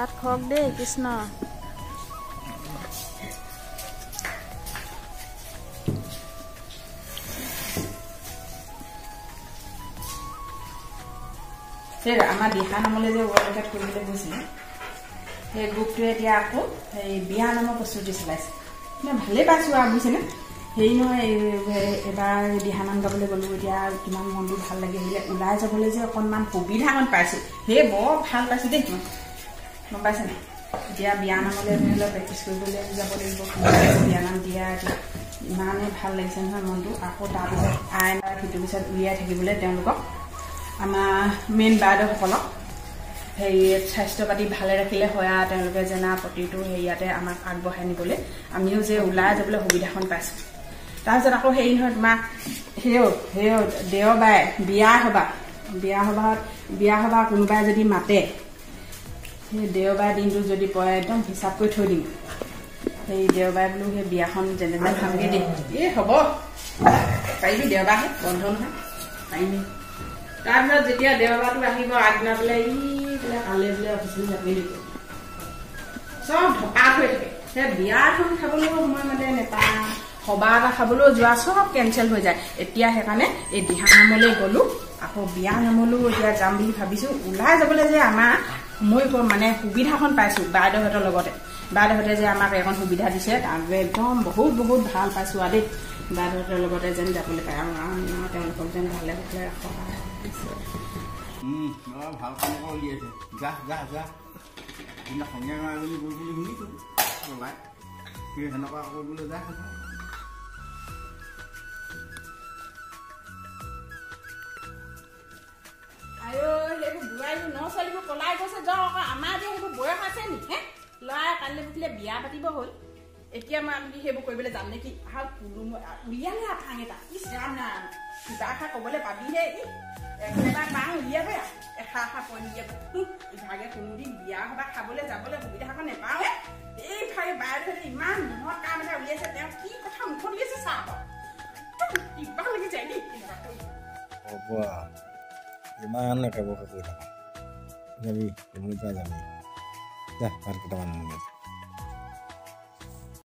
ভাত খাওক দেই কৃষ্ণ আমাৰ দিহা নামলৈ যে ৱৰ্ল্ড কৰিবলৈ গৈছিলে সেই গ্ৰুপটোৱে এতিয়া আকৌ সেই বিয়া নামৰ প্ৰস্তুতি চলাইছে ভালেই পাইছোঁ আৰু বুজিছেনে হেৰি নহয় এবাৰ দিহানাম গাবলৈ গ'লোঁ এতিয়া কিমান মনটো ভাল লাগি আহিলে ওলাই যাবলৈ যে অকণমান সুবিধাকণ পাইছোঁ সেই বৰ ভাল পাইছোঁ দেই গম পাইছেনে এতিয়া বিয়া নামলৈ ধৰি লওক প্ৰেক্টিছ কৰিবলৈ যাব লাগিব বিয়ানাম দিয়া এতিয়া ইমানেই ভাল লাগিছে নহয় মনটো আকৌ তাৰপিছত আইনাৰ সিটোৰ পিছত উলিয়াই থাকিবলৈ তেওঁলোকক আমাৰ মেইন বাইদেউসকলক হেৰি স্বাস্থ্য পাতি ভালে ৰাখিলে হয় আৰু তেওঁলোকে যেনা প্ৰতিটো হেৰিয়াতে আমাক আগবঢ়াই নিবলৈ আমিও যে ওলাই যাবলৈ সুবিধাখন পাইছোঁ তাৰপিছত আকৌ হেৰি নহয় তোমাৰ সেয়ে দেওবাৰে বিয়া সভা কোনোবাই যদি মাতে সেই দেওবাৰে দিনটো যদি পৰে একদম হিচাপ কৰি থৈ দিম সেই দেওবাৰে বোলো সেই বিয়াখন যেনে ভালকৈ দিম হ'ব পাৰিবি দেওবাৰে বন্ধ নহয় পাৰিবি তাৰপিছত যেতিয়া দেওবাৰটো আহিব আগদিনা বোলে বোলে কালে বোলে অফিচলৈ যাবই লাগিব চব ঢকাত হৈ থাকে সেই বিয়াখন খাবলৈও সময় মানে নেপায় সবাহ এটা খাবলৈও যোৱা চব কেঞ্চেল হৈ যায় এতিয়া সেইকাৰণে এই দিহা নামলৈ গ'লোঁ আকৌ বিয়া নামলৈও এতিয়া যাম বুলি ভাবিছোঁ ওলাই যাবলৈ যে আমাৰ সময় মানে সুবিধাখন পাইছোঁ বাইদেউহঁতৰ লগতে বাইদেউহঁতে যে আমাক এখন সুবিধা দিছে তাক একদম বহুত বহুত ভাল পাইছোঁ আৰু দেই বাইদেউহঁতৰ লগতে যেন যাবলৈ পায় আৰু তেওঁলোকক যেন ভালে ভালে ৰাখক ভাল কাম উলিয়াইছে যা যা যা সেইদিনা সন্ধিয়া এজনী গৈ বুলি শুনিছোঁ ওলাই সেই সেনেকুৱা কৰিবলৈ যায় সেইবোৰ বুঢ়াইবোৰ ছোৱালীবোৰ পলাই গৈছে যাওঁ আকৌ আমাৰ যে সেইবোৰ বয়স আছে নি হে ল'ৰাই কালিলৈ বুকিলে বিয়া পাতিব হ'ল এতিয়া মই আমি সেইবোৰ কৰিবলৈ যাম নেকি উলিয়ালে আঠাং এটা ৰাম ৰাম কিবা এষাৰ ক'বলৈ পাবিহে একেবাৰে পাং উলিয়াবই এষাৰ পইণ্ট উলিয়াব ইভাগে কোনোদিন বিয়া সভা খাবলৈ যাবলৈ সুবিধাকণ নেপাওঁহে এইভাগে বাইদেউহঁতে ইমান মহৎ কাম এটা উলিয়াইছে তেওঁ কি কথা মুখত উলিয়াইছে চাহ কিবা লাগি যায় দেই ইমান একেবাৰে কৰি থাকা যাবি যাবি যা ভাত কেইটামান